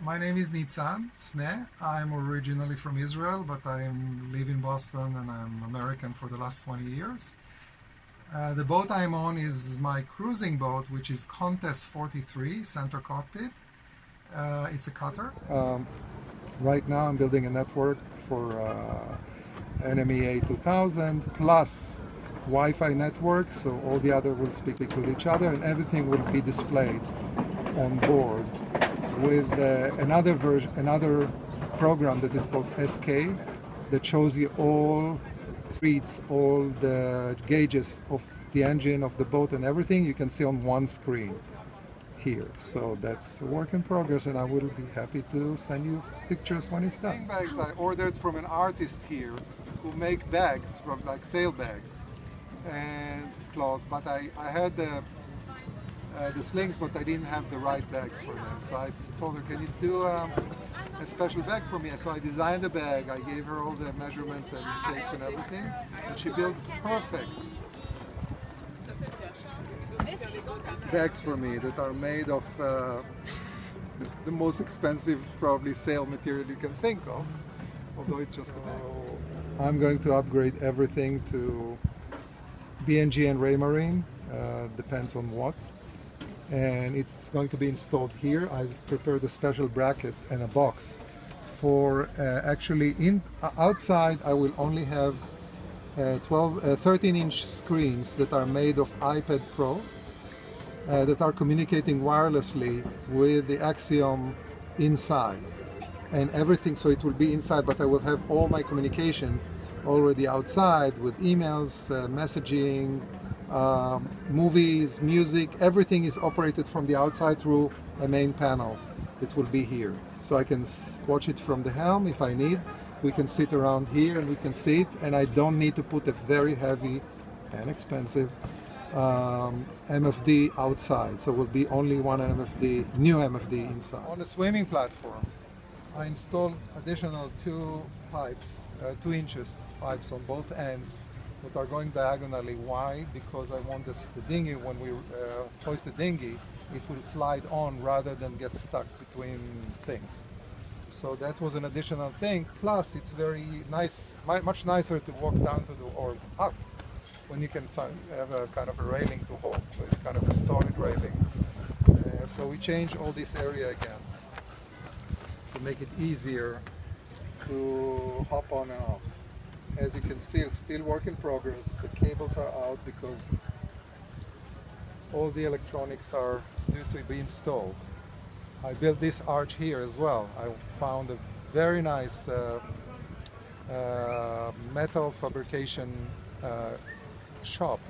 My name is Nitzan Sneh. I'm originally from Israel, but I live in Boston and I'm American for the last 20 years. The boat I'm on is my cruising boat, which is Contest 43 center cockpit. It's a cutter. Right now I'm building a network for NMEA 2000 plus Wi-Fi network, so all the other will speak with each other and everything will be displayed on board with another program that is called SK that shows you reads all the gauges of the engine of the boat and everything you can see on one screen here. So that's a work in progress and I will be happy to send you pictures when it's done. Bags I ordered from an artist here who make bags from like sail bags and cloth, but I had the slings, but I didn't have the right bags for them. So I told her, can you do a special bag for me? So I designed a bag, I gave her all the measurements and shapes and everything, and she built perfect bags for me that are made of the most expensive probably sail material you can think of, although it's just a bag. I'm going to upgrade everything to BNG and Raymarine, depends on what. And it's going to be installed here. I prepared a special bracket and a box for outside I will only have 13-inch screens that are made of iPad Pro that are communicating wirelessly with the Axiom inside and everything, so it will be inside, but I will have all my communication already outside with emails, messaging, movies, music, everything is operated from the outside through a main panel that will be here. So I can watch it from the helm if I need. We can sit around here and we can see it, and I don't need to put a very heavy and expensive MFD outside. So it will be only one new MFD inside. On the swimming platform, I installed additional 2 pipes, 2 inches pipes on both ends that are going diagonally. Why? Because I want the dinghy, when we hoist the dinghy, it will slide on rather than get stuck between things. So that was an additional thing. Plus, it's very nice, much nicer to walk down to or up when you can have a kind of a railing to hold. So it's kind of a solid railing. So we changed all this area again to make it easier to hop on and off. As you can see, it's still work in progress. The cables are out because all the electronics are due to be installed. I built this arch here as well. I found a very nice metal fabrication shop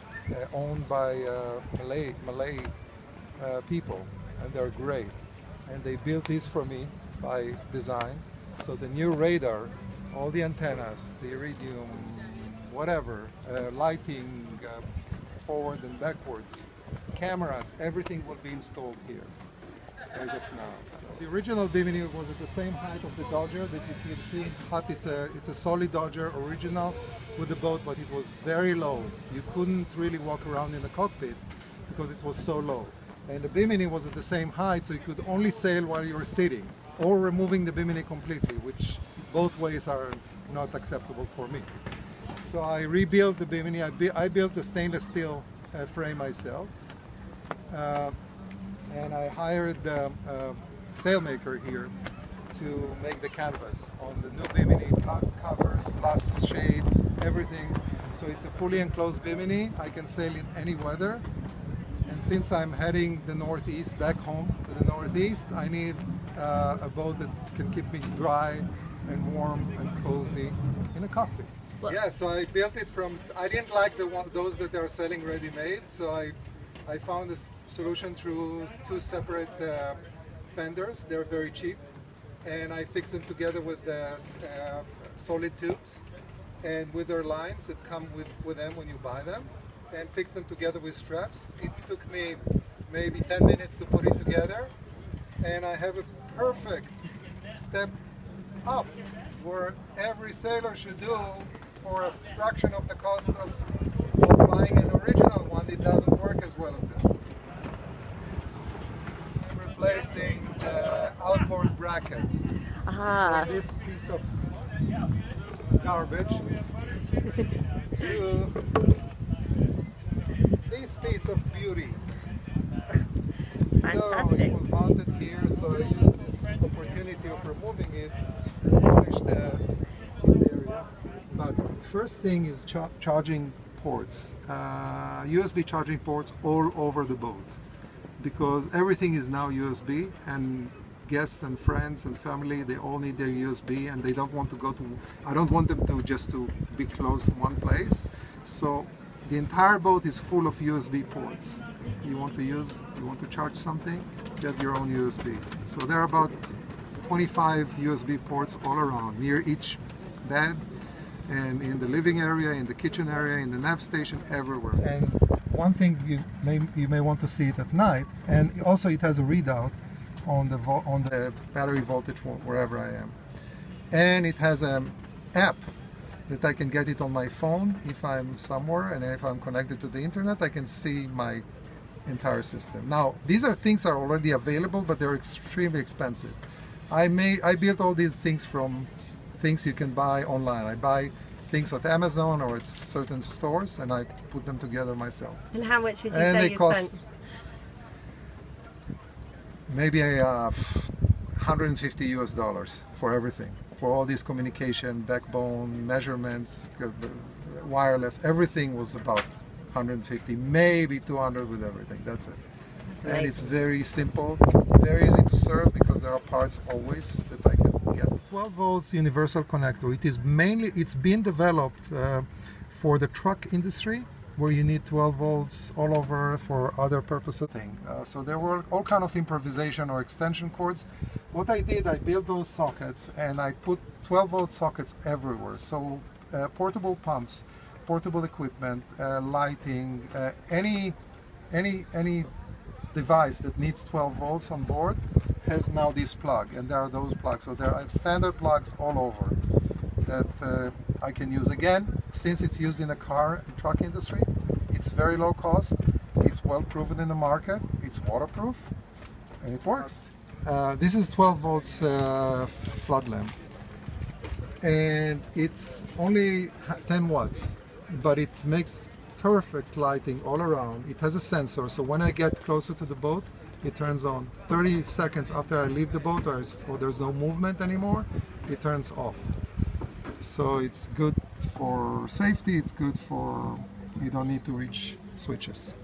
owned by Malay people, and they're great. And they built this for me by design. So the new radar, all the antennas, the iridium, whatever, lighting, forward and backwards, cameras, everything will be installed here as of now. So the original bimini was at the same height of the Dodger that you can see. It's a solid Dodger original with the boat, but it was very low. You couldn't really walk around in the cockpit because it was so low. And the bimini was at the same height, so you could only sail while you were sitting, or removing the bimini completely, which both ways are not acceptable for me. So I rebuilt the bimini. I built the stainless steel frame myself, and I hired the sailmaker here to make the canvas on the new bimini, plus covers, plus shades, everything. So it's a fully enclosed bimini. I can sail in any weather. And since I'm heading the northeast, back home to the northeast, I need a boat that can keep me dry and warm and cozy in a cockpit. Yeah, so I built it from, I didn't like those that are selling ready-made, so I found a solution through 2 separate fenders. They're very cheap, and I fixed them together with solid tubes and with their lines that come with them when you buy them, and fix them together with straps. It took me maybe 10 minutes to put it together, and I have a perfect step up where every sailor should do for a fraction of the cost of buying an original one. It doesn't work as well as this one. I'm replacing the outboard bracket packet. Ah. From this piece of garbage to this piece of beauty. Fantastic. So it was mounted here, so I used this opportunity of removing it to finish this area. But first thing is charging ports, USB charging ports all over the boat, because everything is now USB, and guests and friends and family, they all need their USB, and they don't want to go to, I don't want them to just to be close to one place. So the entire boat is full of USB ports. You want to charge something, you have your own USB. So there are about 25 USB ports all around, near each bed, and in the living area, in the kitchen area, in the nav station, everywhere. And one thing you may want to see it at night, and also it has a readout on the battery voltage wherever I am, and it has an app that I can get it on my phone if I'm somewhere, and if I'm connected to the internet, I can see my entire system. Now, these are things that are already available, but they're extremely expensive. I built all these things from things you can buy online. I buy things at Amazon or at certain stores, and I put them together myself. And how much would you and say they you cost spent? maybe $150 for everything, for all this communication, backbone, measurements, wireless, everything was about 150, maybe 200 with everything. That's it. And it's very simple, very easy to serve, because there are parts always that I can get. 12 volts universal connector. It's been developed for the truck industry, where you need 12 volts all over for other purposes. So there were all kind of improvisation or extension cords. What I did, I built those sockets, and I put 12 volt sockets everywhere. So portable pumps, portable equipment, lighting, any device that needs 12 volts on board has now this plug, and there are those plugs. So there are standard plugs all over that I can use. Again, since it's used in the car and truck industry, it's very low cost, it's well proven in the market, it's waterproof, and it works. This is 12 volts flood lamp, and it's only 10 watts, but it makes perfect lighting all around. It has a sensor, so when I get closer to the boat, it turns on. 30 seconds after I leave the boat, or there's no movement anymore, it turns off. So it's good for safety, it's good for, you don't need to reach switches.